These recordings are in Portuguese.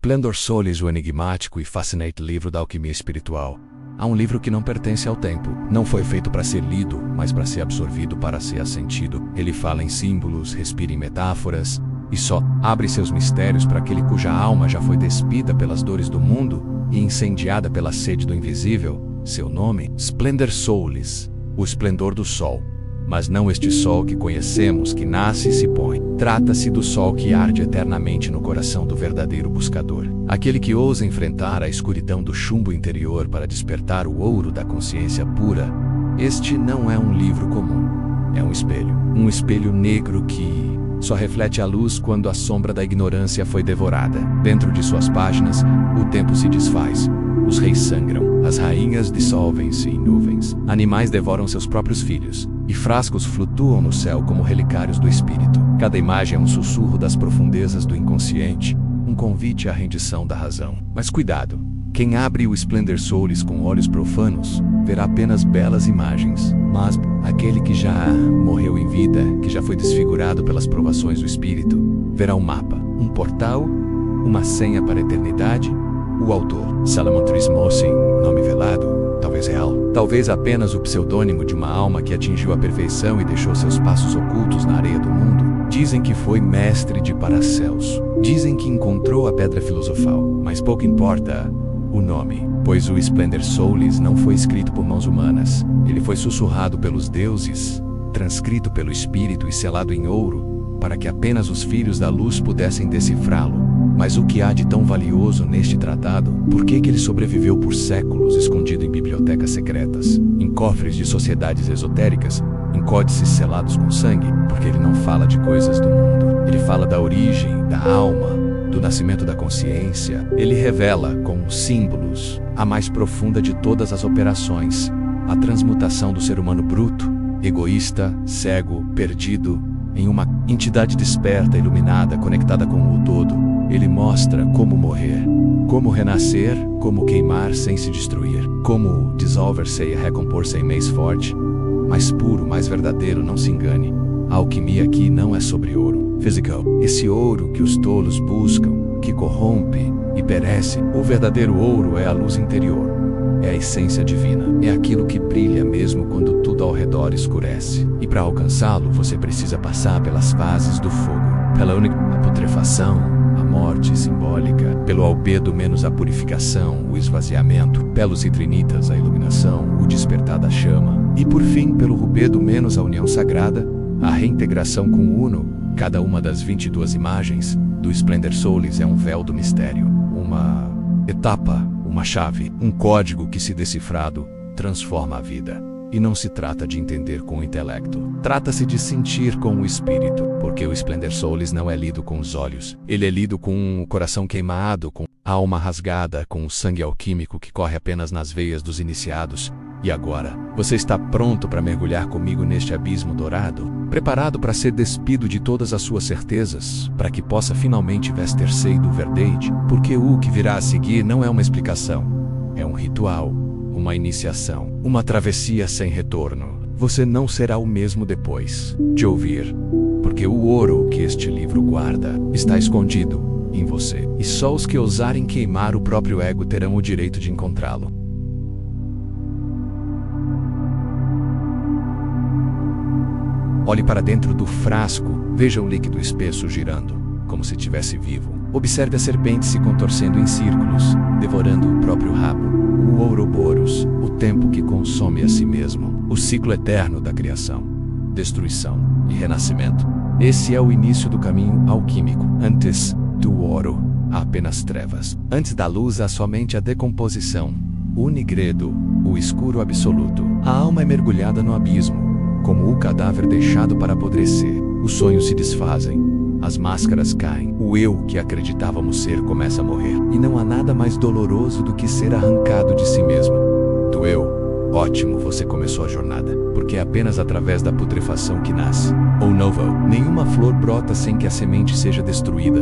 Splendor Solis, o enigmático e fascinante livro da alquimia espiritual. Há um livro que não pertence ao tempo. Não foi feito para ser lido, mas para ser absorvido, para ser assentido. Ele fala em símbolos, respira em metáforas, e só abre seus mistérios para aquele cuja alma já foi despida pelas dores do mundo e incendiada pela sede do invisível. Seu nome? Splendor Solis, o esplendor do sol. Mas não este sol que conhecemos, que nasce e se põe. Trata-se do sol que arde eternamente no coração do verdadeiro buscador. Aquele que ousa enfrentar a escuridão do chumbo interior para despertar o ouro da consciência pura. Este não é um livro comum. É um espelho negro que só reflete a luz quando a sombra da ignorância foi devorada. Dentro de suas páginas, o tempo se desfaz. Os reis sangram, as rainhas dissolvem-se em nuvens, animais devoram seus próprios filhos, e frascos flutuam no céu como relicários do espírito. Cada imagem é um sussurro das profundezas do inconsciente, um convite à rendição da razão. Mas cuidado! Quem abre o Splendor Solis com olhos profanos, verá apenas belas imagens. Mas aquele que já morreu em vida, que já foi desfigurado pelas provações do espírito, verá um mapa, um portal, uma senha para a eternidade. O autor, Salomon Trismossen, nome velado, talvez real, talvez apenas o pseudônimo de uma alma que atingiu a perfeição e deixou seus passos ocultos na areia do mundo. Dizem que foi mestre de Paracelso. Dizem que encontrou a pedra filosofal, mas pouco importa o nome, pois o Splendor Solis não foi escrito por mãos humanas. Ele foi sussurrado pelos deuses, transcrito pelo espírito e selado em ouro, para que apenas os filhos da luz pudessem decifrá-lo. Mas o que há de tão valioso neste tratado? Por que ele sobreviveu por séculos escondido em bibliotecas secretas, em cofres de sociedades esotéricas, em códices selados com sangue? Porque ele não fala de coisas do mundo. Ele fala da origem, da alma, do nascimento da consciência. Ele revela, com símbolos, a mais profunda de todas as operações, a transmutação do ser humano bruto, egoísta, cego, perdido, em uma entidade desperta, iluminada, conectada com o todo. Ele mostra como morrer, como renascer, como queimar sem se destruir, como dissolver-se e recompor-se em mais forte, mais puro, mais verdadeiro, não se engane. A alquimia aqui não é sobre ouro physical, esse ouro que os tolos buscam, que corrompe e perece. O verdadeiro ouro é a luz interior, é a essência divina, é aquilo que brilha mesmo quando tudo ao redor escurece. E para alcançá-lo, você precisa passar pelas fases do fogo, pela putrefação, a morte simbólica, pelo albedo menos a purificação, o esvaziamento, pelos citrinitas, a iluminação, o despertar da chama, e por fim, pelo rubedo menos a união sagrada, a reintegração com o Uno. Cada uma das 22 imagens do Splendor Solis é um véu do mistério, uma etapa, uma chave, um código que, se decifrado, transforma a vida. E não se trata de entender com o intelecto. Trata-se de sentir com o espírito, porque o Splendor Solis não é lido com os olhos. Ele é lido com o coração queimado, com a alma rasgada, com o sangue alquímico que corre apenas nas veias dos iniciados. E agora, você está pronto para mergulhar comigo neste abismo dourado? Preparado para ser despido de todas as suas certezas, para que possa finalmente vestir-se do verdade? Porque o que virá a seguir não é uma explicação, é um ritual, uma iniciação, uma travessia sem retorno. Você não será o mesmo depois de ouvir, porque o ouro que este livro guarda está escondido em você, e só os que ousarem queimar o próprio ego terão o direito de encontrá-lo. Olhe para dentro do frasco, veja o líquido espesso girando, como se estivesse vivo. Observe a serpente se contorcendo em círculos, devorando o próprio rabo. O Ouroboros, o tempo que consome a si mesmo. O ciclo eterno da criação, destruição e renascimento. Esse é o início do caminho alquímico. Antes do ouro, há apenas trevas. Antes da luz, há somente a decomposição. O nigredo, o escuro absoluto. A alma é mergulhada no abismo, como o cadáver deixado para apodrecer. Os sonhos se desfazem, as máscaras caem. O eu que acreditávamos ser começa a morrer. E não há nada mais doloroso do que ser arrancado de si mesmo. Do eu. Ótimo, você começou a jornada, porque é apenas através da putrefação que nasce. Ou novo, nenhuma flor brota sem que a semente seja destruída.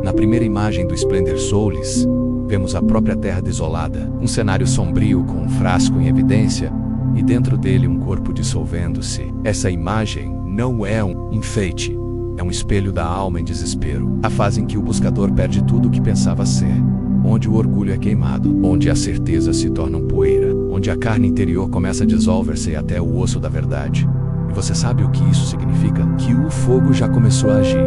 Na primeira imagem do Splendor Solis, vemos a própria terra desolada, um cenário sombrio com um frasco em evidência, e dentro dele um corpo dissolvendo-se. Essa imagem não é um enfeite, É um espelho da alma em desespero. A fase em que o buscador perde tudo o que pensava ser. Onde o orgulho é queimado. Onde as certezas se tornam poeira. Onde a carne interior começa a dissolver-se até o osso da verdade. E você sabe o que isso significa? Que o fogo já começou a agir.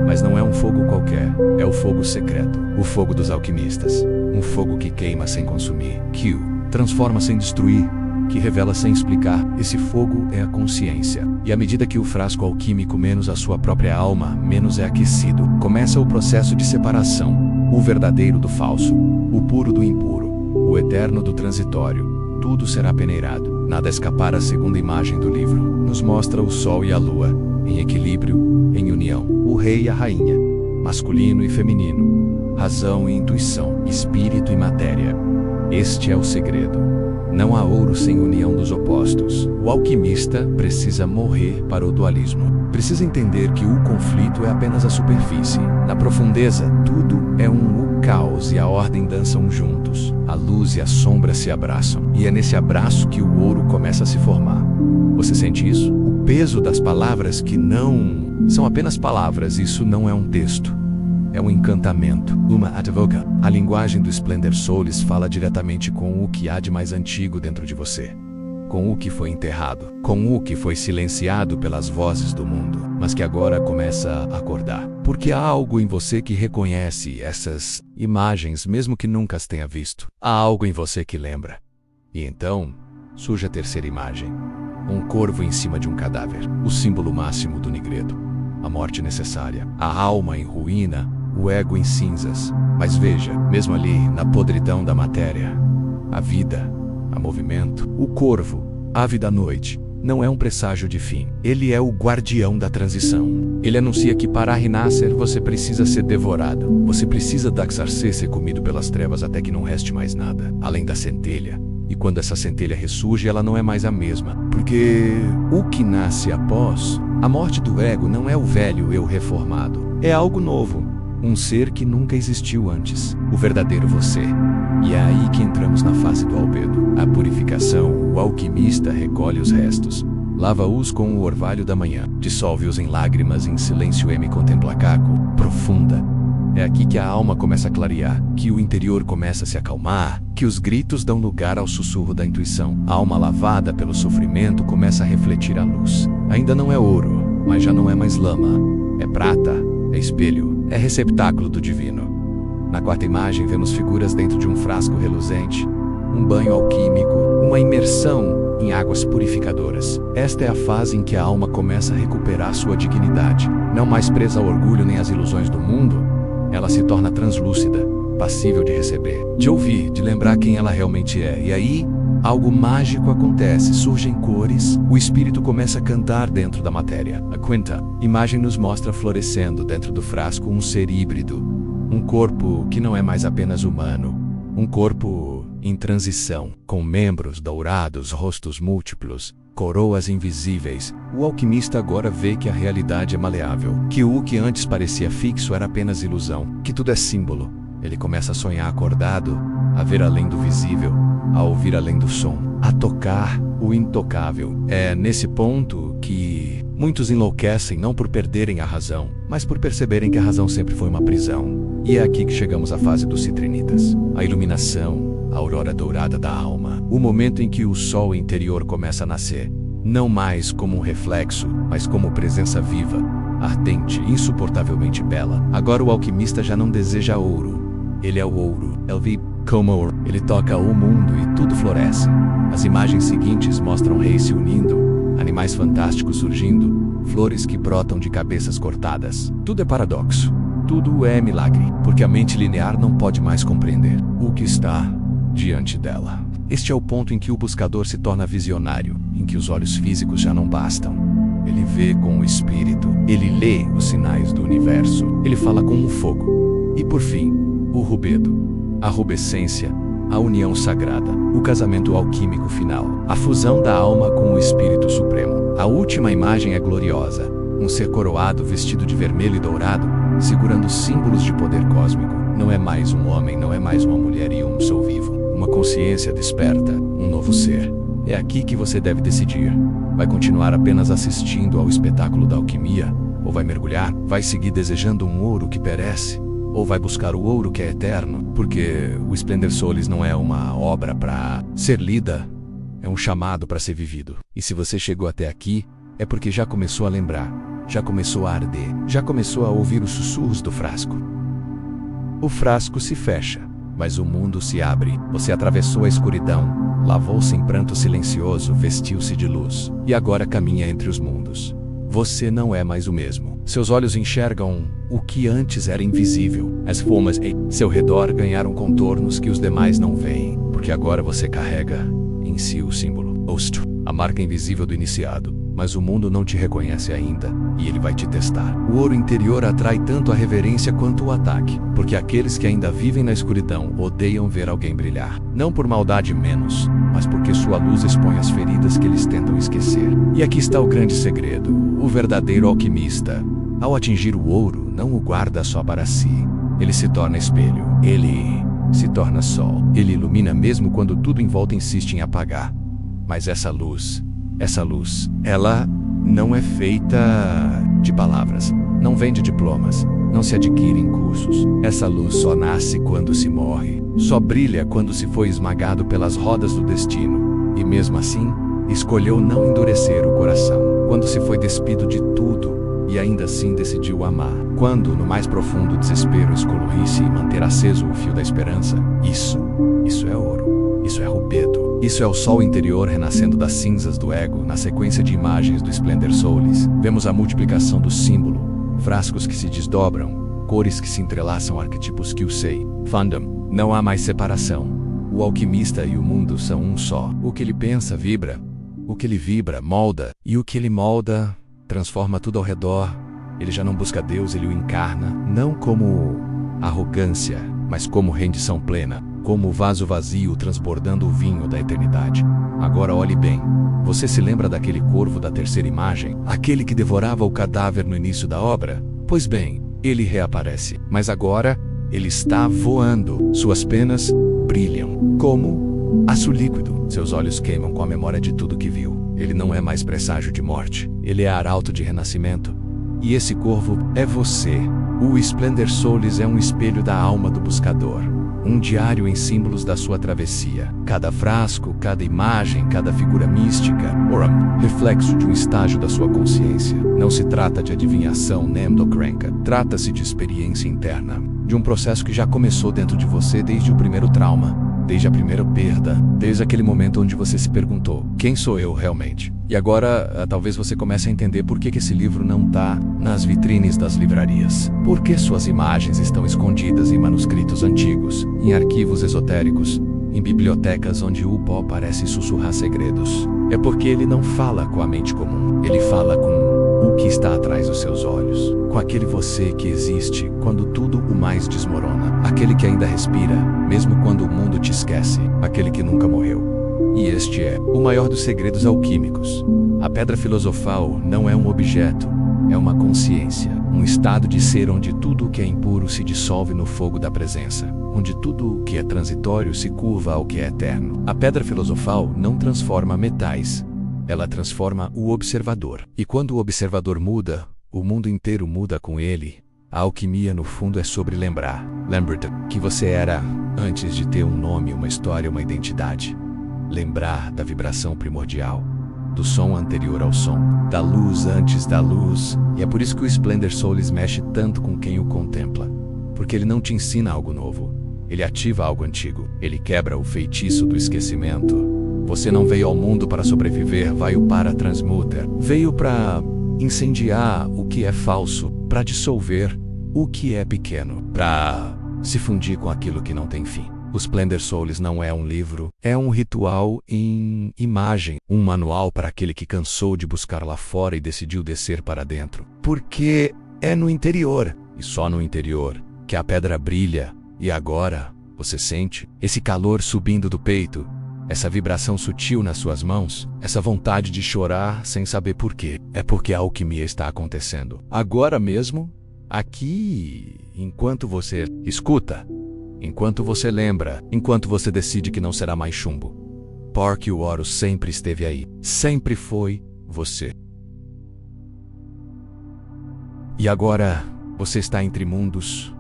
Mas não é um fogo qualquer. É o fogo secreto. O fogo dos alquimistas. Um fogo que queima sem consumir. Que transforma sem destruir. Que revela sem explicar. Esse fogo é a consciência. E à medida que o frasco alquímico menos a sua própria alma, menos é aquecido, começa o processo de separação. O verdadeiro do falso. O puro do impuro. O eterno do transitório. Tudo será peneirado. Nada escapar à segunda imagem do livro. Nos mostra o sol e a lua, em equilíbrio, em união. O rei e a rainha. Masculino e feminino. Razão e intuição. Espírito e matéria. Este é o segredo. Não há ouro sem união dos opostos. O alquimista precisa morrer para o dualismo. Precisa entender que o conflito é apenas a superfície. Na profundeza, tudo é o caos e a ordem dançam juntos. A luz e a sombra se abraçam. E é nesse abraço que o ouro começa a se formar. Você sente isso? O peso das palavras que não são apenas palavras, isso não é um texto. É um encantamento, uma advoca. A linguagem do Splendor Souls fala diretamente com o que há de mais antigo dentro de você. Com o que foi enterrado. Com o que foi silenciado pelas vozes do mundo. Mas que agora começa a acordar. Porque há algo em você que reconhece essas imagens, mesmo que nunca as tenha visto. Há algo em você que lembra. E então, surge a terceira imagem. Um corvo em cima de um cadáver. O símbolo máximo do Nigredo. A morte necessária. A alma em ruína. O ego em cinzas. Mas veja, mesmo ali, na podridão da matéria, a vida, a movimento, o corvo, ave da noite, não é um presságio de fim. Ele é o guardião da transição. Ele anuncia que para renascer você precisa ser devorado. Você precisa deixar-se ser comido pelas trevas até que não reste mais nada, além da centelha. E quando essa centelha ressurge, ela não é mais a mesma. Porque o que nasce após a morte do ego não é o velho eu reformado. É algo novo. Um ser que nunca existiu antes. O verdadeiro você. E é aí que entramos na fase do albedo. A purificação, o alquimista recolhe os restos. Lava-os com o orvalho da manhã. Dissolve-os em lágrimas em silêncio e me contempla caco. Profunda. É aqui que a alma começa a clarear. Que o interior começa a se acalmar. Que os gritos dão lugar ao sussurro da intuição. A alma lavada pelo sofrimento começa a refletir a luz. Ainda não é ouro, mas já não é mais lama. É prata, é espelho. É receptáculo do divino. Na quarta imagem vemos figuras dentro de um frasco reluzente, um banho alquímico, uma imersão em águas purificadoras. Esta é a fase em que a alma começa a recuperar sua dignidade. Não mais presa ao orgulho nem às ilusões do mundo, ela se torna translúcida, passível de receber, de ouvir, de lembrar quem ela realmente é. E aí, algo mágico acontece, surgem cores, o espírito começa a cantar dentro da matéria. A quinta imagem nos mostra florescendo dentro do frasco um ser híbrido, um corpo que não é mais apenas humano, um corpo em transição, com membros dourados, rostos múltiplos, coroas invisíveis. O alquimista agora vê que a realidade é maleável, que o que antes parecia fixo era apenas ilusão, que tudo é símbolo. Ele começa a sonhar acordado, a ver além do visível, a ouvir além do som, a tocar o intocável. É nesse ponto que muitos enlouquecem não por perderem a razão, mas por perceberem que a razão sempre foi uma prisão. E é aqui que chegamos à fase dos citrinitas. A iluminação, a aurora dourada da alma. O momento em que o sol interior começa a nascer. Não mais como um reflexo, mas como presença viva, ardente, insuportavelmente bela. Agora o alquimista já não deseja ouro. Ele é o ouro. Ele vê como ouro. Ele toca o mundo e tudo floresce. As imagens seguintes mostram reis se unindo, animais fantásticos surgindo, flores que brotam de cabeças cortadas. Tudo é paradoxo. Tudo é milagre, porque a mente linear não pode mais compreender o que está diante dela. Este é o ponto em que o buscador se torna visionário, em que os olhos físicos já não bastam. Ele vê com o espírito, ele lê os sinais do universo, ele fala com o fogo. E por fim, o rubedo, a rubescência, a união sagrada, o casamento alquímico final, a fusão da alma com o Espírito Supremo. A última imagem é gloriosa, um ser coroado vestido de vermelho e dourado, segurando símbolos de poder cósmico. Não é mais um homem, não é mais uma mulher e um ser vivo. Uma consciência desperta, um novo ser. É aqui que você deve decidir. Vai continuar apenas assistindo ao espetáculo da alquimia? Ou vai mergulhar? Vai seguir desejando um ouro que perece? Ou vai buscar o ouro que é eterno? Porque o Splendor Souls não é uma obra para ser lida, é um chamado para ser vivido. E se você chegou até aqui, é porque já começou a lembrar, já começou a arder, já começou a ouvir os sussurros do frasco. O frasco se fecha, mas o mundo se abre. Você atravessou a escuridão, lavou-se em pranto silencioso, vestiu-se de luz, e agora caminha entre os mundos. Você não é mais o mesmo. Seus olhos enxergam o que antes era invisível. As formas em seu redor ganharam contornos que os demais não veem, porque agora você carrega em si o símbolo, Ostro, a marca invisível do iniciado. Mas o mundo não te reconhece ainda, e ele vai te testar. O ouro interior atrai tanto a reverência quanto o ataque, porque aqueles que ainda vivem na escuridão odeiam ver alguém brilhar. Não por maldade menos, mas porque sua luz expõe as feridas que eles tentam esquecer. E aqui está o grande segredo. O verdadeiro alquimista, ao atingir o ouro, não o guarda só para si. Ele se torna espelho. Ele se torna sol. Ele ilumina mesmo quando tudo em volta insiste em apagar. Mas essa luz, ela não é feita de palavras, não vem de diplomas, não se adquire em cursos. Essa luz só nasce quando se morre, só brilha quando se foi esmagado pelas rodas do destino. E mesmo assim, escolheu não endurecer o coração. Quando se foi despido de tudo e ainda assim decidiu amar. Quando, no mais profundo desespero, escolhisse manter aceso o fio da esperança. Isso é ouro, isso é rubedo. Isso é o sol interior renascendo das cinzas do ego. Na sequência de imagens do Splendor Souls, vemos a multiplicação do símbolo, frascos que se desdobram, cores que se entrelaçam, arquetipos que o sei. Fandom, não há mais separação. O alquimista e o mundo são um só. O que ele pensa, vibra. O que ele vibra, molda. E o que ele molda, transforma tudo ao redor. Ele já não busca Deus, ele o encarna, não como arrogância, mas como rendição plena. Como o vaso vazio transbordando o vinho da eternidade. Agora olhe bem. Você se lembra daquele corvo da terceira imagem? Aquele que devorava o cadáver no início da obra? Pois bem, ele reaparece. Mas agora, ele está voando. Suas penas brilham como aço líquido. Seus olhos queimam com a memória de tudo que viu. Ele não é mais presságio de morte. Ele é arauto de renascimento. E esse corvo é você. O Splendor Souls é um espelho da alma do buscador. Um diário em símbolos da sua travessia. Cada frasco, cada imagem, cada figura mística, reflexo de um estágio da sua consciência. Não se trata de adivinhação nem endocrenca. Trata-se de experiência interna. De um processo que já começou dentro de você desde o primeiro trauma, desde a primeira perda, desde aquele momento onde você se perguntou, quem sou eu realmente? E agora, talvez você comece a entender por que esse livro não está nas vitrines das livrarias. Por que suas imagens estão escondidas em manuscritos antigos, em arquivos esotéricos, em bibliotecas onde o pó parece sussurrar segredos. É porque ele não fala com a mente comum, ele fala com o que está atrás dos seus olhos, com aquele você que existe quando tudo o mais desmorona, aquele que ainda respira, mesmo quando o mundo te esquece, aquele que nunca morreu. E este é o maior dos segredos alquímicos. A pedra filosofal não é um objeto, é uma consciência, um estado de ser onde tudo o que é impuro se dissolve no fogo da presença, onde tudo o que é transitório se curva ao que é eterno. A pedra filosofal não transforma metais, ela transforma o observador. E quando o observador muda, o mundo inteiro muda com ele. A alquimia, no fundo, é sobre lembrar. Lembre-te que você era antes de ter um nome, uma história, uma identidade. Lembrar da vibração primordial, do som anterior ao som, da luz antes da luz. E é por isso que o Splendor Souls mexe tanto com quem o contempla. Porque ele não te ensina algo novo, ele ativa algo antigo, ele quebra o feitiço do esquecimento. Você não veio ao mundo para sobreviver, veio para transmutar. Veio para incendiar o que é falso, para dissolver o que é pequeno, para se fundir com aquilo que não tem fim. O Splendor Souls não é um livro, é um ritual em imagem, um manual para aquele que cansou de buscar lá fora e decidiu descer para dentro. Porque é no interior, e só no interior, que a pedra brilha. E agora, você sente esse calor subindo do peito, essa vibração sutil nas suas mãos, essa vontade de chorar sem saber por quê. É porque a alquimia está acontecendo. Agora mesmo, aqui, enquanto você escuta, enquanto você lembra, enquanto você decide que não será mais chumbo. Porque o ouro sempre esteve aí, sempre foi você. E agora, você está entre mundos.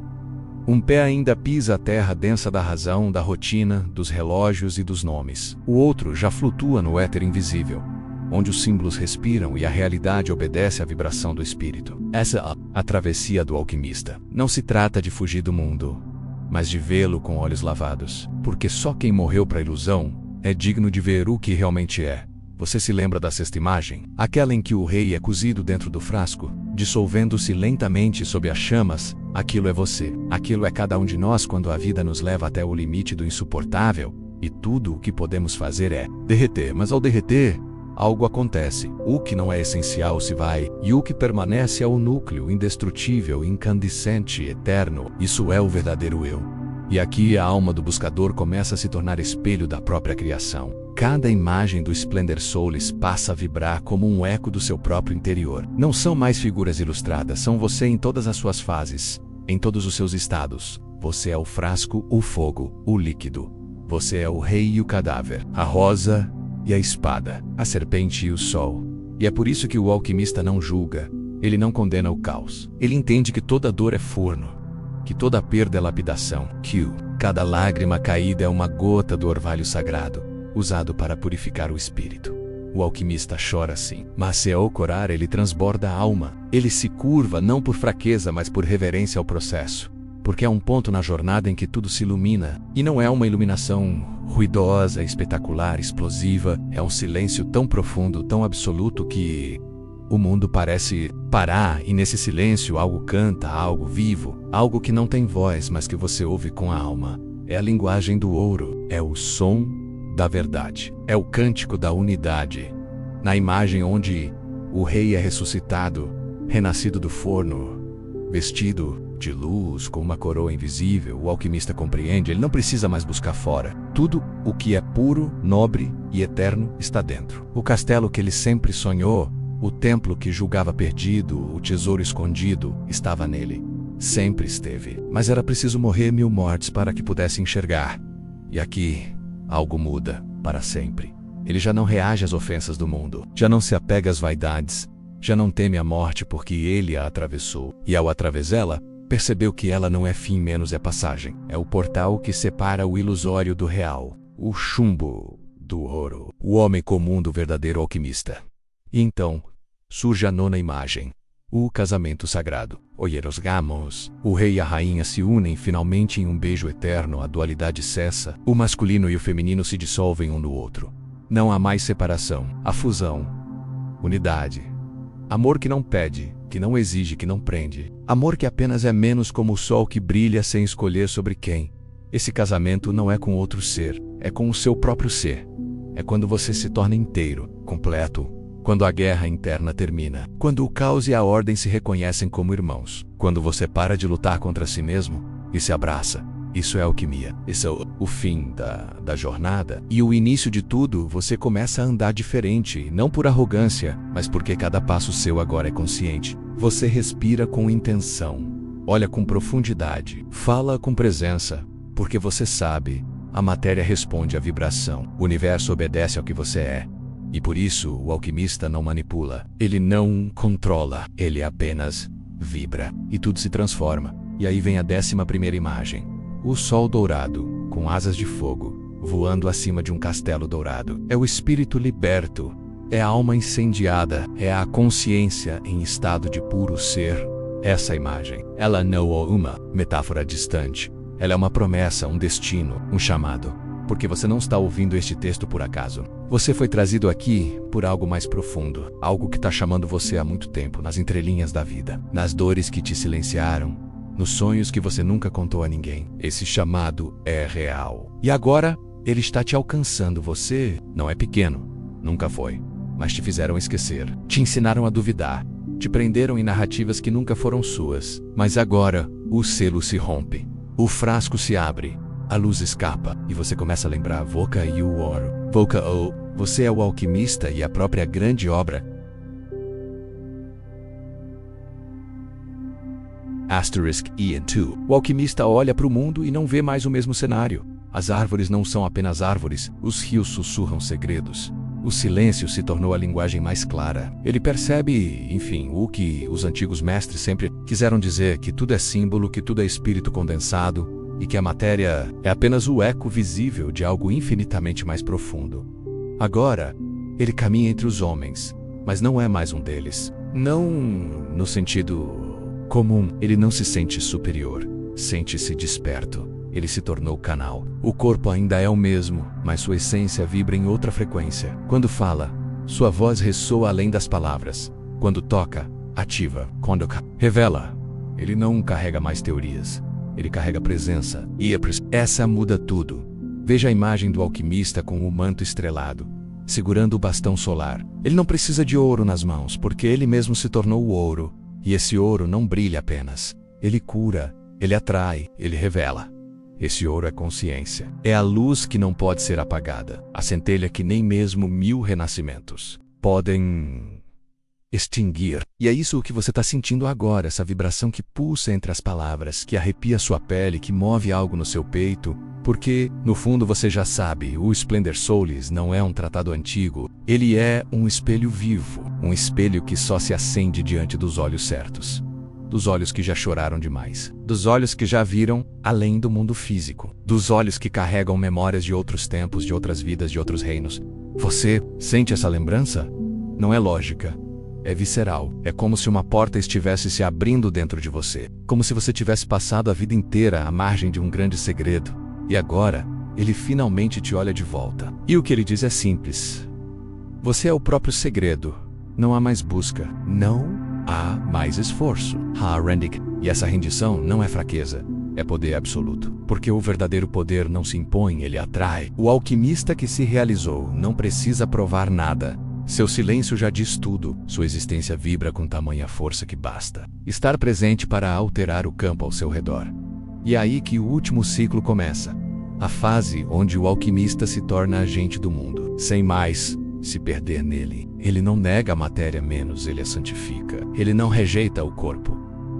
Um pé ainda pisa a terra densa da razão, da rotina, dos relógios e dos nomes. O outro já flutua no éter invisível, onde os símbolos respiram e a realidade obedece à vibração do espírito. Essa é a travessia do alquimista. Não se trata de fugir do mundo, mas de vê-lo com olhos lavados. Porque só quem morreu para a ilusão é digno de ver o que realmente é. Você se lembra da sexta imagem? Aquela em que o rei é cozido dentro do frasco, dissolvendo-se lentamente sob as chamas. Aquilo é você. Aquilo é cada um de nós quando a vida nos leva até o limite do insuportável, e tudo o que podemos fazer é derreter. Mas ao derreter, algo acontece. O que não é essencial se vai, e o que permanece é o núcleo indestrutível, incandescente, eterno. Isso é o verdadeiro eu. E aqui a alma do buscador começa a se tornar espelho da própria criação. Cada imagem do Splendor Souls passa a vibrar como um eco do seu próprio interior. Não são mais figuras ilustradas, são você em todas as suas fases, em todos os seus estados. Você é o frasco, o fogo, o líquido. Você é o rei e o cadáver, a rosa e a espada, a serpente e o sol. E é por isso que o alquimista não julga, ele não condena o caos. Ele entende que toda dor é forno, que toda perda é lapidação, que cada lágrima caída é uma gota do orvalho sagrado, usado para purificar o espírito. O alquimista chora sim, mas se ao corar ele transborda a alma. Ele se curva não por fraqueza, mas por reverência ao processo. Porque é um ponto na jornada em que tudo se ilumina. E não é uma iluminação ruidosa, espetacular, explosiva. É um silêncio tão profundo, tão absoluto que o mundo parece parar, e nesse silêncio algo canta, algo vivo, algo que não tem voz, mas que você ouve com a alma. É a linguagem do ouro, é o som da verdade, é o cântico da unidade. Na imagem onde o rei é ressuscitado, renascido do forno, vestido de luz com uma coroa invisível, o alquimista compreende, ele não precisa mais buscar fora. Tudo o que é puro, nobre e eterno está dentro. O castelo que ele sempre sonhou, o templo que julgava perdido, o tesouro escondido, estava nele. Sempre esteve. Mas era preciso morrer 1000 mortes para que pudesse enxergar. E aqui algo muda, para sempre. Ele já não reage às ofensas do mundo, já não se apega às vaidades, já não teme a morte porque ele a atravessou. E ao atravessá-la, percebeu que ela não é fim, menos é passagem. É o portal que separa o ilusório do real, o chumbo do ouro, o homem comum do verdadeiro alquimista. E então, surge a nona imagem, o casamento sagrado. Oyeros Gamos. O rei e a rainha se unem finalmente em um beijo eterno, a dualidade cessa, o masculino e o feminino se dissolvem um no outro. Não há mais separação, há fusão, unidade. Amor que não pede, que não exige, que não prende. Amor que apenas é menos como o sol que brilha sem escolher sobre quem. Esse casamento não é com outro ser, é com o seu próprio ser. É quando você se torna inteiro, completo. Quando a guerra interna termina, quando o caos e a ordem se reconhecem como irmãos, quando você para de lutar contra si mesmo e se abraça. Isso é alquimia. Esse é o fim da jornada. E o início de tudo, você começa a andar diferente, não por arrogância, mas porque cada passo seu agora é consciente. Você respira com intenção, olha com profundidade, fala com presença, porque você sabe, a matéria responde à vibração, o universo obedece ao que você é. E por isso, o alquimista não manipula, ele não controla, ele apenas vibra. E tudo se transforma. E aí vem a 11ª imagem. O sol dourado, com asas de fogo, voando acima de um castelo dourado. É o espírito liberto, é a alma incendiada, é a consciência em estado de puro ser. Essa imagem, ela não é uma metáfora distante. Ela é uma promessa, um destino, um chamado. Porque você não está ouvindo este texto por acaso. Você foi trazido aqui por algo mais profundo, algo que está chamando você há muito tempo, nas entrelinhas da vida, nas dores que te silenciaram, nos sonhos que você nunca contou a ninguém. Esse chamado é real. E agora, ele está te alcançando. Você não é pequeno, nunca foi, mas te fizeram esquecer, te ensinaram a duvidar, te prenderam em narrativas que nunca foram suas. Mas agora, o selo se rompe, o frasco se abre, a luz escapa, e você começa a lembrar Voca e o ouro. Voca ou você é o alquimista e a própria grande obra. *2. O alquimista olha para o mundo e não vê mais o mesmo cenário. As árvores não são apenas árvores, os rios sussurram segredos. O silêncio se tornou a linguagem mais clara. Ele percebe, enfim, o que os antigos mestres sempre quiseram dizer, que tudo é símbolo, que tudo é espírito condensado e que a matéria é apenas o eco visível de algo infinitamente mais profundo. Agora, ele caminha entre os homens, mas não é mais um deles. Não no sentido comum. Ele não se sente superior, sente-se desperto. Ele se tornou canal. O corpo ainda é o mesmo, mas sua essência vibra em outra frequência. Quando fala, sua voz ressoa além das palavras. Quando toca, ativa. Quando revela, ele não carrega mais teorias. Ele carrega presença. E essa muda tudo. Veja a imagem do alquimista com o manto estrelado, segurando o bastão solar. Ele não precisa de ouro nas mãos, porque ele mesmo se tornou o ouro. E esse ouro não brilha apenas. Ele cura, ele atrai, ele revela. Esse ouro é consciência. É a luz que não pode ser apagada. A centelha que nem mesmo 1000 renascimentos podem extinguir. E é isso que você está sentindo agora, essa vibração que pulsa entre as palavras, que arrepia sua pele, que move algo no seu peito. Porque, no fundo, você já sabe, o Splendor Souls não é um tratado antigo. Ele é um espelho vivo. Um espelho que só se acende diante dos olhos certos. Dos olhos que já choraram demais, dos olhos que já viram além do mundo físico, dos olhos que carregam memórias de outros tempos, de outras vidas, de outros reinos. Você sente essa lembrança? Não é lógica, é visceral. É como se uma porta estivesse se abrindo dentro de você, como se você tivesse passado a vida inteira à margem de um grande segredo, e agora ele finalmente te olha de volta. E o que ele diz é simples: você é o próprio segredo. Não há mais busca, não há mais esforço. E essa rendição não é fraqueza, é poder absoluto. Porque o verdadeiro poder não se impõe, ele atrai. O alquimista que se realizou não precisa provar nada. Seu silêncio já diz tudo. Sua existência vibra com tamanha força que basta estar presente para alterar o campo ao seu redor. E é aí que o último ciclo começa. A fase onde o alquimista se torna agente do mundo, sem mais se perder nele. Ele não nega a matéria, menos ele a santifica. Ele não rejeita o corpo.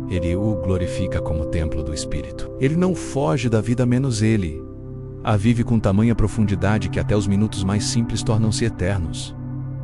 Ele o glorifica como templo do espírito. Ele não foge da vida, menos ele a vive com tamanha profundidade que até os minutos mais simples tornam-se eternos.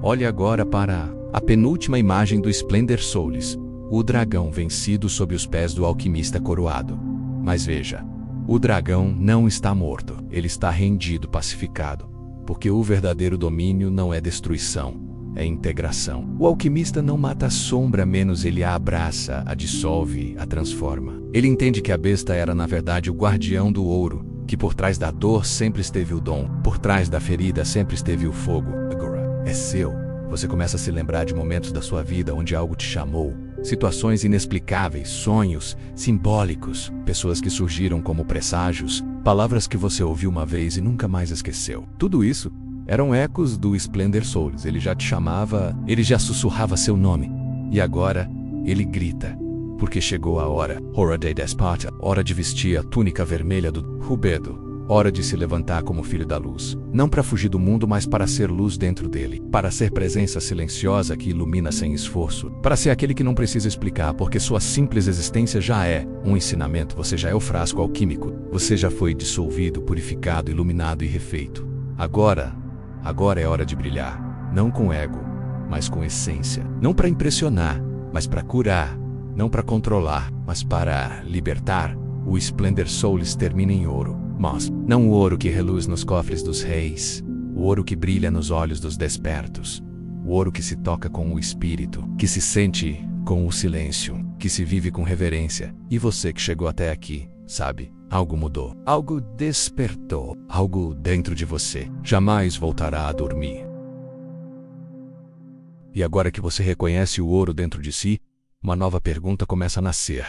Olhe agora para a penúltima imagem do Splendor Souls, o dragão vencido sob os pés do alquimista coroado. Mas veja, o dragão não está morto. Ele está rendido, pacificado. Porque o verdadeiro domínio não é destruição, é integração. O alquimista não mata a sombra, menos ele a abraça, a dissolve, a transforma. Ele entende que a besta era na verdade o guardião do ouro, que por trás da dor sempre esteve o dom, por trás da ferida sempre esteve o fogo. Agora é seu. Você começa a se lembrar de momentos da sua vida onde algo te chamou. Situações inexplicáveis, sonhos simbólicos, pessoas que surgiram como presságios, palavras que você ouviu uma vez e nunca mais esqueceu. Tudo isso eram ecos do Splendor Souls. Ele já te chamava, ele já sussurrava seu nome. E agora, ele grita, porque chegou a hora. Hora de Despertar, hora de vestir a túnica vermelha do Rubedo. Hora de se levantar como filho da luz. Não para fugir do mundo, mas para ser luz dentro dele. Para ser presença silenciosa que ilumina sem esforço. Para ser aquele que não precisa explicar, porque sua simples existência já é um ensinamento. Você já é o frasco alquímico. Você já foi dissolvido, purificado, iluminado e refeito. Agora é hora de brilhar. Não com ego, mas com essência. Não para impressionar, mas para curar. Não para controlar, mas para libertar. O Splendor Souls termina em ouro. Mas não o ouro que reluz nos cofres dos reis, o ouro que brilha nos olhos dos despertos, o ouro que se toca com o espírito, que se sente com o silêncio, que se vive com reverência. E você que chegou até aqui, sabe, algo mudou, algo despertou, algo dentro de você jamais voltará a dormir. E agora que você reconhece o ouro dentro de si, uma nova pergunta começa a nascer,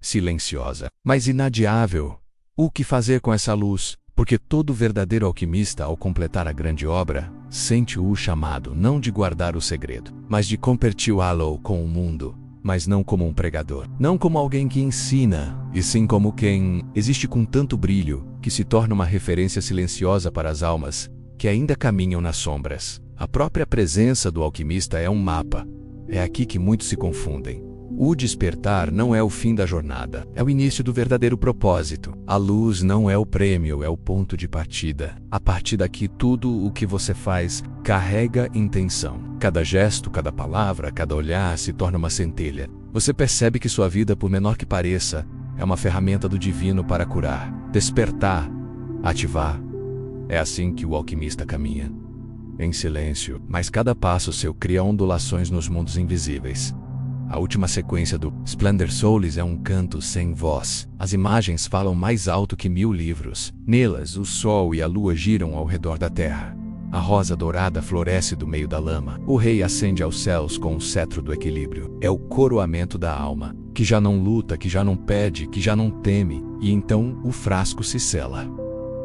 silenciosa, mas inadiável. O que fazer com essa luz? Porque todo verdadeiro alquimista, ao completar a grande obra, sente o chamado não de guardar o segredo, mas de compartilhá-lo com o mundo, mas não como um pregador, não como alguém que ensina, e sim como quem existe com tanto brilho que se torna uma referência silenciosa para as almas que ainda caminham nas sombras. A própria presença do alquimista é um mapa. É aqui que muitos se confundem. O despertar não é o fim da jornada, é o início do verdadeiro propósito. A luz não é o prêmio, é o ponto de partida. A partir daqui, tudo o que você faz carrega intenção. Cada gesto, cada palavra, cada olhar se torna uma centelha. Você percebe que sua vida, por menor que pareça, é uma ferramenta do divino para curar, despertar, ativar. É assim que o alquimista caminha. Em silêncio, mas cada passo seu cria ondulações nos mundos invisíveis. A última sequência do Splendor Souls é um canto sem voz. As imagens falam mais alto que 1000 livros. Nelas, o sol e a lua giram ao redor da terra. A rosa dourada floresce do meio da lama. O rei ascende aos céus com o cetro do equilíbrio. É o coroamento da alma, que já não luta, que já não pede, que já não teme. E então o frasco se sela.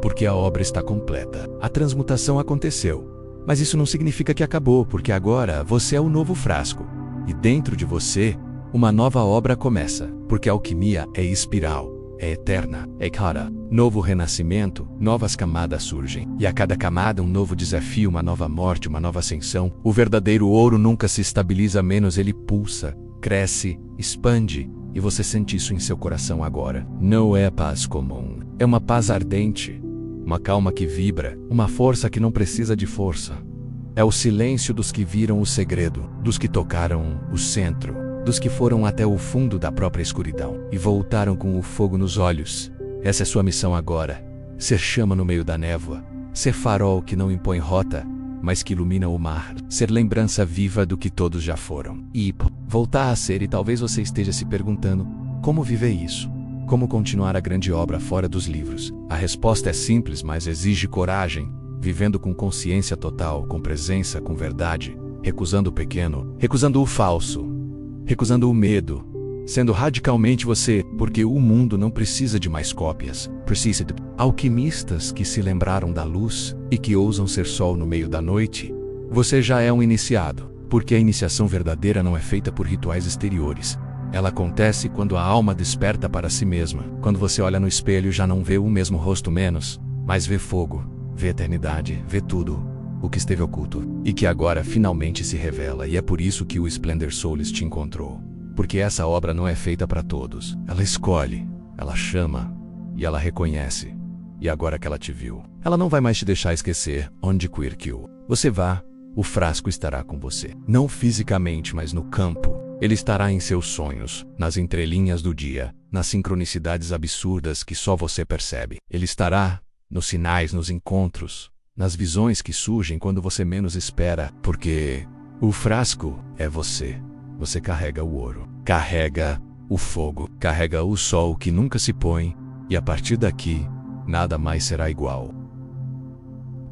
Porque a obra está completa. A transmutação aconteceu. Mas isso não significa que acabou, porque agora você é o novo frasco. E dentro de você, uma nova obra começa, porque a alquimia é espiral, é eterna, é cara. Novo renascimento, novas camadas surgem. E a cada camada um novo desafio, uma nova morte, uma nova ascensão. O verdadeiro ouro nunca se estabiliza, menos ele pulsa, cresce, expande. E você sente isso em seu coração agora. Não é paz comum, é uma paz ardente. Uma calma que vibra, uma força que não precisa de força. É o silêncio dos que viram o segredo, dos que tocaram o centro, dos que foram até o fundo da própria escuridão e voltaram com o fogo nos olhos. Essa é sua missão agora. Ser chama no meio da névoa, ser farol que não impõe rota, mas que ilumina o mar, ser lembrança viva do que todos já foram. E voltar a ser, e talvez você esteja se perguntando, como viver isso? Como continuar a grande obra fora dos livros? A resposta é simples, mas exige coragem. Vivendo com consciência total, com presença, com verdade, recusando o pequeno, recusando o falso, recusando o medo, sendo radicalmente você, porque o mundo não precisa de mais cópias, precisa de alquimistas que se lembraram da luz e que ousam ser sol no meio da noite. Você já é um iniciado, porque a iniciação verdadeira não é feita por rituais exteriores. Ela acontece quando a alma desperta para si mesma. Quando você olha no espelho, já não vê o mesmo rosto menos, mas vê fogo. Vê eternidade, vê tudo, o que esteve oculto, e que agora finalmente se revela, e é por isso que o Splendor Souls te encontrou. Porque essa obra não é feita para todos. Ela escolhe, ela chama, e ela reconhece. E agora que ela te viu, ela não vai mais te deixar esquecer onde quer que você vá, o frasco estará com você. Não fisicamente, mas no campo. Ele estará em seus sonhos, nas entrelinhas do dia, nas sincronicidades absurdas que só você percebe. Ele estará nos sinais, nos encontros, nas visões que surgem quando você menos espera, porque o frasco é você. Você carrega o ouro, carrega o fogo, carrega o sol que nunca se põe, e a partir daqui, nada mais será igual.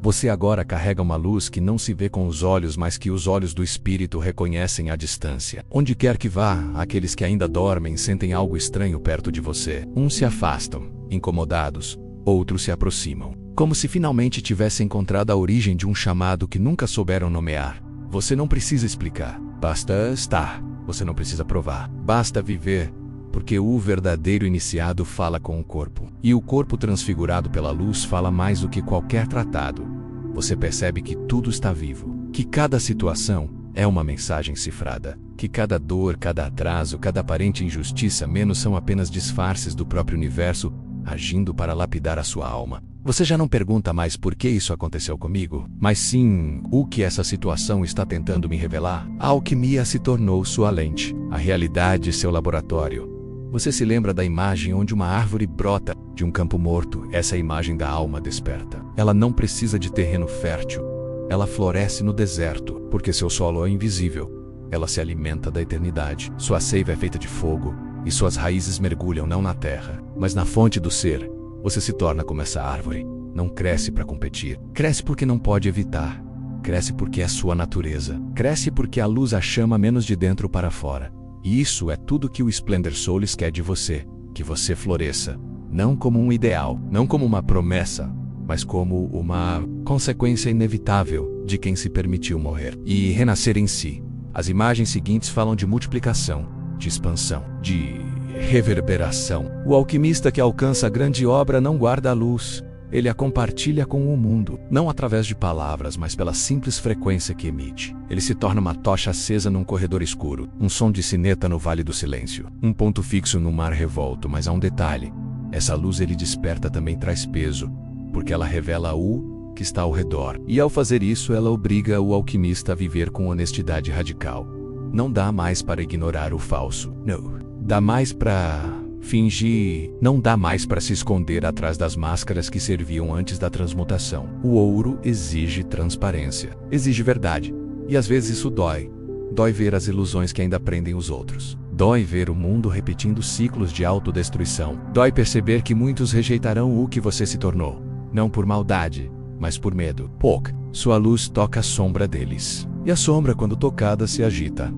Você agora carrega uma luz que não se vê com os olhos, mas que os olhos do espírito reconhecem à distância. Onde quer que vá, aqueles que ainda dormem sentem algo estranho perto de você. Uns se afastam, incomodados. Outros se aproximam, como se finalmente tivessem encontrado a origem de um chamado que nunca souberam nomear. Você não precisa explicar, basta estar. Você não precisa provar, basta viver, porque o verdadeiro iniciado fala com o corpo. E o corpo transfigurado pela luz fala mais do que qualquer tratado. Você percebe que tudo está vivo, que cada situação é uma mensagem cifrada, que cada dor, cada atraso, cada aparente injustiça menos são apenas disfarces do próprio universo agindo para lapidar a sua alma. Você já não pergunta mais por que isso aconteceu comigo, mas sim o que essa situação está tentando me revelar. A alquimia se tornou sua lente, a realidade seu laboratório. Você se lembra da imagem onde uma árvore brota de um campo morto? Essa é a imagem da alma desperta. Ela não precisa de terreno fértil. Ela floresce no deserto, porque seu solo é invisível. Ela se alimenta da eternidade. Sua seiva é feita de fogo, e suas raízes mergulham não na terra, mas na fonte do ser. Você se torna como essa árvore. Não cresce para competir. Cresce porque não pode evitar. Cresce porque é sua natureza. Cresce porque a luz a chama menos de dentro para fora. E isso é tudo que o Splendor Souls quer de você. Que você floresça. Não como um ideal, não como uma promessa, mas como uma consequência inevitável de quem se permitiu morrer e renascer em si. As imagens seguintes falam de multiplicação, de expansão, de reverberação. O alquimista que alcança a grande obra não guarda a luz. Ele a compartilha com o mundo, não através de palavras, mas pela simples frequência que emite. Ele se torna uma tocha acesa num corredor escuro, um som de sineta no vale do silêncio, um ponto fixo no mar revolto, mas há um detalhe. Essa luz ele desperta também traz peso, porque ela revela o que está ao redor. E ao fazer isso, ela obriga o alquimista a viver com honestidade radical. Não dá mais para ignorar o falso. Não. Dá mais para fingir. Não dá mais para se esconder atrás das máscaras que serviam antes da transmutação. O ouro exige transparência. Exige verdade. E às vezes isso dói. Dói ver as ilusões que ainda prendem os outros. Dói ver o mundo repetindo ciclos de autodestruição. Dói perceber que muitos rejeitarão o que você se tornou. Não por maldade, mas por medo. Pouco. Sua luz toca a sombra deles. E a sombra, quando tocada, se agita.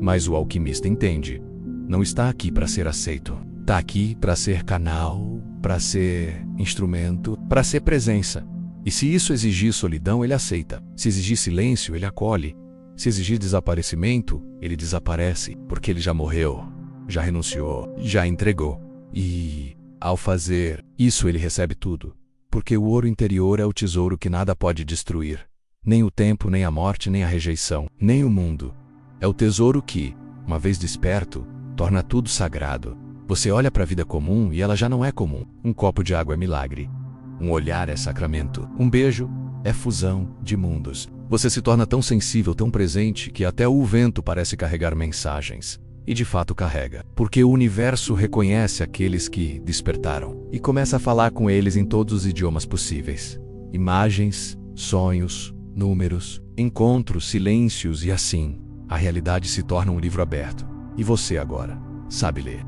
Mas o alquimista entende. Não está aqui para ser aceito. Está aqui para ser canal, para ser instrumento, para ser presença. E se isso exigir solidão, ele aceita. Se exigir silêncio, ele acolhe. Se exigir desaparecimento, ele desaparece, porque ele já morreu, já renunciou, já entregou. E, ao fazer isso, ele recebe tudo. Porque o ouro interior é o tesouro que nada pode destruir. Nem o tempo, nem a morte, nem a rejeição, nem o mundo. É o tesouro que, uma vez desperto, torna tudo sagrado. Você olha para a vida comum e ela já não é comum. Um copo de água é milagre. Um olhar é sacramento. Um beijo é fusão de mundos. Você se torna tão sensível, tão presente, que até o vento parece carregar mensagens. E de fato carrega. Porque o universo reconhece aqueles que despertaram e começa a falar com eles em todos os idiomas possíveis. Imagens, sonhos, números, encontros, silêncios e assim. A realidade se torna um livro aberto. E você agora sabe ler.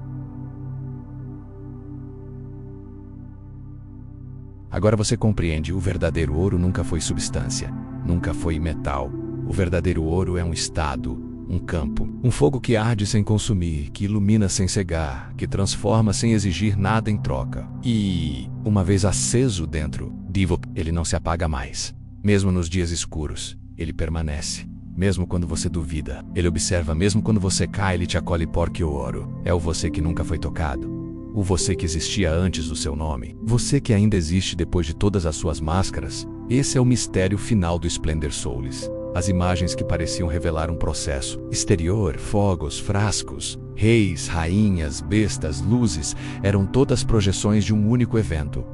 Agora você compreende, o verdadeiro ouro nunca foi substância, nunca foi metal. O verdadeiro ouro é um estado, um campo, um fogo que arde sem consumir, que ilumina sem cegar, que transforma sem exigir nada em troca. E, uma vez aceso dentro, Divo, ele não se apaga mais. Mesmo nos dias escuros, ele permanece. Mesmo quando você duvida, ele observa. Mesmo quando você cai, ele te acolhe, porque o ouro é o você que nunca foi tocado. O você que existia antes do seu nome. Você que ainda existe depois de todas as suas máscaras. Esse é o mistério final do Splendor Souls. As imagens que pareciam revelar um processo exterior, fogos, frascos, reis, rainhas, bestas, luzes, eram todas projeções de um único evento.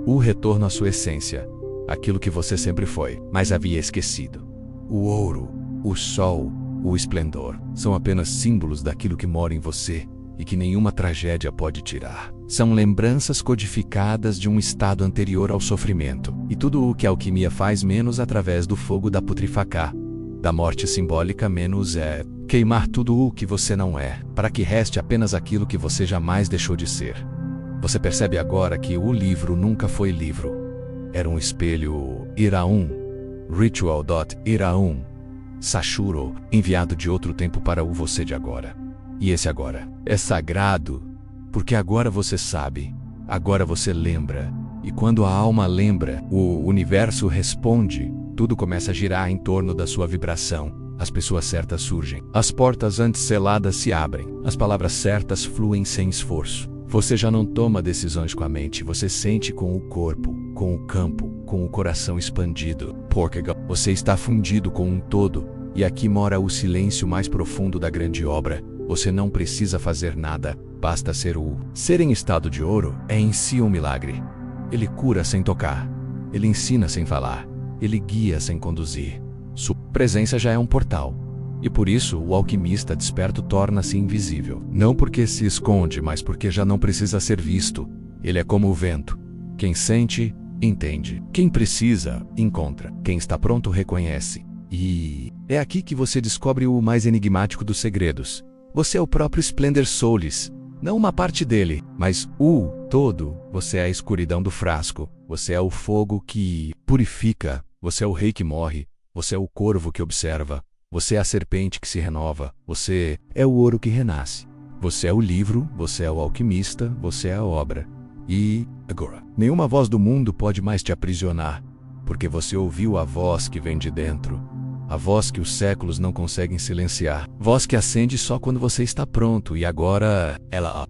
O retorno à sua essência. Aquilo que você sempre foi, mas havia esquecido. O ouro, o sol, o esplendor, são apenas símbolos daquilo que mora em você e que nenhuma tragédia pode tirar. São lembranças codificadas de um estado anterior ao sofrimento. E tudo o que a alquimia faz menos através do fogo da putrifacar, da morte simbólica, menos é queimar tudo o que você não é, para que reste apenas aquilo que você jamais deixou de ser. Você percebe agora que o livro nunca foi livro. Era um espelho Iraum, Ritual.Iraum, Sashuro, enviado de outro tempo para o você de agora. E esse agora é sagrado, porque agora você sabe, agora você lembra. E quando a alma lembra, o universo responde, tudo começa a girar em torno da sua vibração. As pessoas certas surgem, as portas antes seladas se abrem, as palavras certas fluem sem esforço. Você já não toma decisões com a mente, você sente com o corpo, com o campo, com o coração expandido. Porque você está fundido com um todo, e aqui mora o silêncio mais profundo da grande obra. Você não precisa fazer nada, basta ser o ser em estado de ouro é em si um milagre. Ele cura sem tocar, ele ensina sem falar, ele guia sem conduzir. Sua presença já é um portal. E por isso o alquimista desperto torna-se invisível. Não porque se esconde, mas porque já não precisa ser visto. Ele é como o vento. Quem sente, entende. Quem precisa, encontra. Quem está pronto, reconhece. E é aqui que você descobre o mais enigmático dos segredos. Você é o próprio Splendor Souls, não uma parte dele, mas o todo. Você é a escuridão do frasco, você é o fogo que purifica, você é o rei que morre, você é o corvo que observa, você é a serpente que se renova, você é o ouro que renasce. Você é o livro, você é o alquimista, você é a obra. E, agora, nenhuma voz do mundo pode mais te aprisionar, porque você ouviu a voz que vem de dentro. A voz que os séculos não conseguem silenciar. Voz que acende só quando você está pronto. E agora, ela...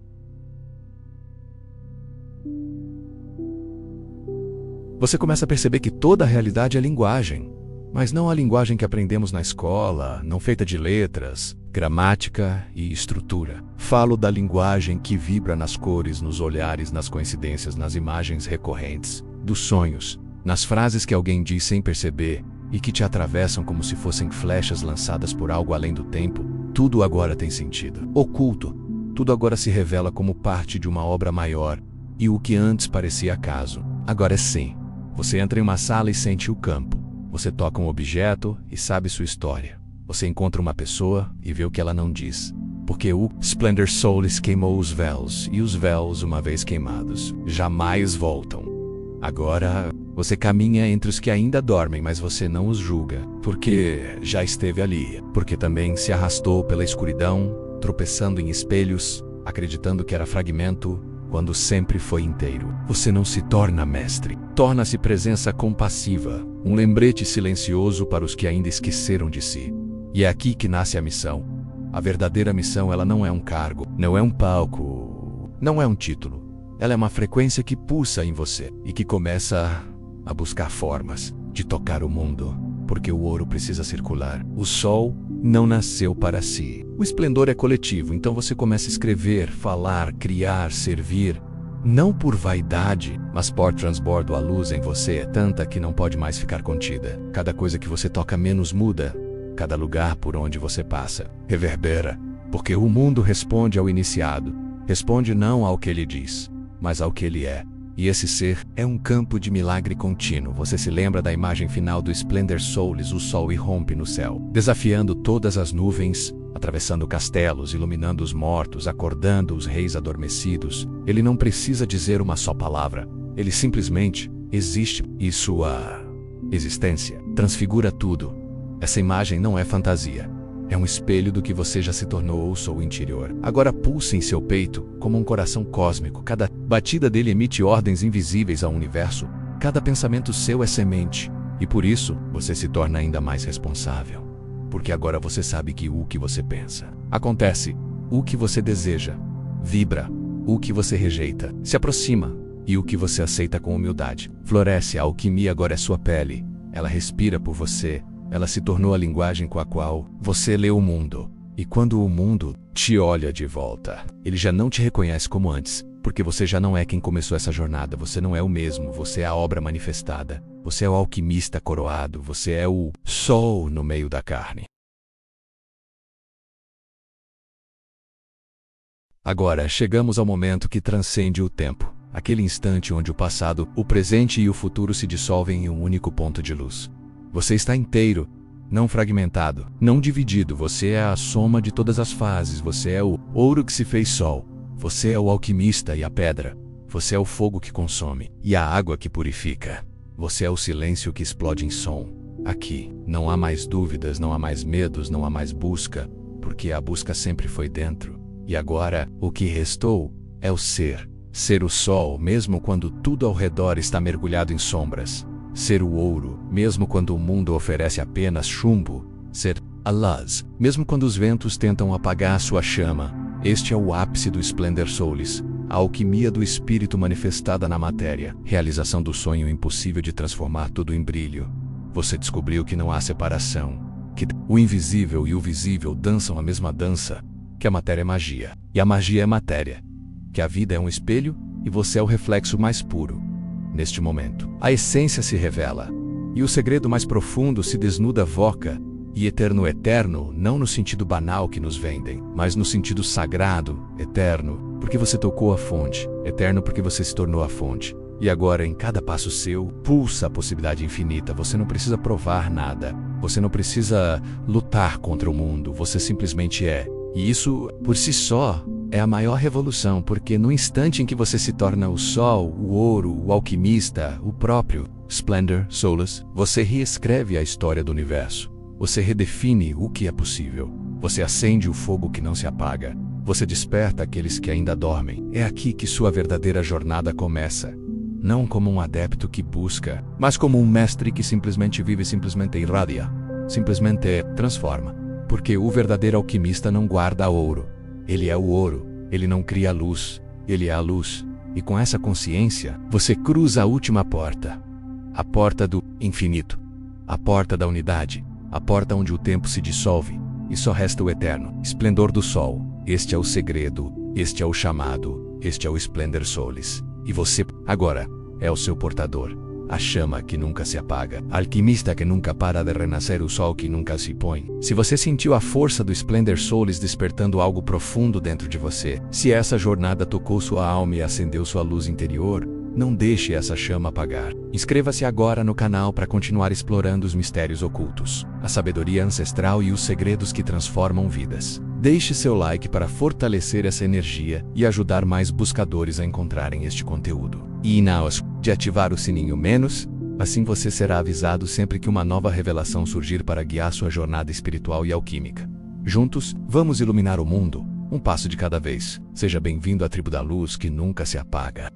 você começa a perceber que toda a realidade é linguagem. Mas não a linguagem que aprendemos na escola, não feita de letras, gramática e estrutura. Falo da linguagem que vibra nas cores, nos olhares, nas coincidências, nas imagens recorrentes, dos sonhos, nas frases que alguém diz sem perceber e que te atravessam como se fossem flechas lançadas por algo além do tempo. Tudo agora tem sentido. Oculto. Tudo agora se revela como parte de uma obra maior, e o que antes parecia acaso, agora é sim. Você entra em uma sala e sente o campo. Você toca um objeto e sabe sua história. Você encontra uma pessoa e vê o que ela não diz. Porque o Splendor Souls queimou os véus, e os véus, uma vez queimados, jamais voltam. Agora, você caminha entre os que ainda dormem, mas você não os julga, porque já esteve ali, porque também se arrastou pela escuridão, tropeçando em espelhos, acreditando que era fragmento, quando sempre foi inteiro. Você não se torna mestre, torna-se presença compassiva, um lembrete silencioso para os que ainda esqueceram de si. E é aqui que nasce a missão. A verdadeira missão, ela não é um cargo, não é um palco, não é um título. Ela é uma frequência que pulsa em você e que começa a buscar formas de tocar o mundo, porque o ouro precisa circular. O sol não nasceu para si. O esplendor é coletivo, então você começa a escrever, falar, criar, servir, não por vaidade, mas por transbordo. A luz em você é tanta que não pode mais ficar contida. Cada coisa que você toca menos muda, cada lugar por onde você passa reverbera, porque o mundo responde ao iniciado, responde não ao que ele diz, mas ao que ele é. E esse ser é um campo de milagre contínuo. Você se lembra da imagem final do Splendor Souls, o sol irrompe no céu, desafiando todas as nuvens, atravessando castelos, iluminando os mortos, acordando os reis adormecidos. Ele não precisa dizer uma só palavra, ele simplesmente existe, e sua existência transfigura tudo. Essa imagem não é fantasia, é um espelho do que você já se tornou ou sou interior. Agora pulsa em seu peito como um coração cósmico. Cada batida dele emite ordens invisíveis ao universo. Cada pensamento seu é semente. E por isso, você se torna ainda mais responsável. Porque agora você sabe que o que você pensa acontece, o que você deseja vibra, o que você rejeita se aproxima, e o que você aceita com humildade floresce. A alquimia agora é sua pele. Ela respira por você. Ela se tornou a linguagem com a qual você lê o mundo. E quando o mundo te olha de volta, ele já não te reconhece como antes, porque você já não é quem começou essa jornada. Você não é o mesmo, você é a obra manifestada. Você é o alquimista coroado, você é o sol no meio da carne. Agora chegamos ao momento que transcende o tempo. Aquele instante onde o passado, o presente e o futuro se dissolvem em um único ponto de luz. Você está inteiro, não fragmentado, não dividido. Você é a soma de todas as fases. Você é o ouro que se fez sol. Você é o alquimista e a pedra. Você é o fogo que consome e a água que purifica. Você é o silêncio que explode em som. Aqui, não há mais dúvidas, não há mais medos, não há mais busca, porque a busca sempre foi dentro. E agora, o que restou é o ser. Ser o sol, mesmo quando tudo ao redor está mergulhado em sombras. Ser o ouro, mesmo quando o mundo oferece apenas chumbo. Ser a luz, mesmo quando os ventos tentam apagar sua chama. Este é o ápice do Splendor Souls, a alquimia do espírito manifestada na matéria, realização do sonho impossível de transformar tudo em brilho. Você descobriu que não há separação, que o invisível e o visível dançam a mesma dança, que a matéria é magia, e a magia é matéria, que a vida é um espelho e você é o reflexo mais puro. Neste momento, a essência se revela, e o segredo mais profundo se desnuda voca, e eterno, não no sentido banal que nos vendem, mas no sentido sagrado, eterno, porque você tocou a fonte, eterno porque você se tornou a fonte. E agora, em cada passo seu, pulsa a possibilidade infinita. Você não precisa provar nada, você não precisa lutar contra o mundo, você simplesmente é. E isso, por si só, é a maior revolução, porque no instante em que você se torna o sol, o ouro, o alquimista, o próprio Splendor Souls, você reescreve a história do universo. Você redefine o que é possível. Você acende o fogo que não se apaga. Você desperta aqueles que ainda dormem. É aqui que sua verdadeira jornada começa. Não como um adepto que busca, mas como um mestre que simplesmente vive, simplesmente irradia, simplesmente transforma. Porque o verdadeiro alquimista não guarda ouro. Ele é o ouro, ele não cria luz, ele é a luz. E com essa consciência, você cruza a última porta. A porta do infinito. A porta da unidade. A porta onde o tempo se dissolve e só resta o eterno esplendor do sol. Este é o segredo, este é o chamado, este é o Splendor Solis. E você, agora, é o seu portador. A chama que nunca se apaga, a alquimista que nunca para de renascer, o sol que nunca se põe. Se você sentiu a força do Splendor Solis despertando algo profundo dentro de você, se essa jornada tocou sua alma e acendeu sua luz interior, não deixe essa chama apagar. Inscreva-se agora no canal para continuar explorando os mistérios ocultos, a sabedoria ancestral e os segredos que transformam vidas. Deixe seu like para fortalecer essa energia e ajudar mais buscadores a encontrarem este conteúdo. E não esqueça de ativar o sininho menos, assim você será avisado sempre que uma nova revelação surgir para guiar sua jornada espiritual e alquímica. Juntos, vamos iluminar o mundo, um passo de cada vez. Seja bem-vindo à tribo da luz que nunca se apaga.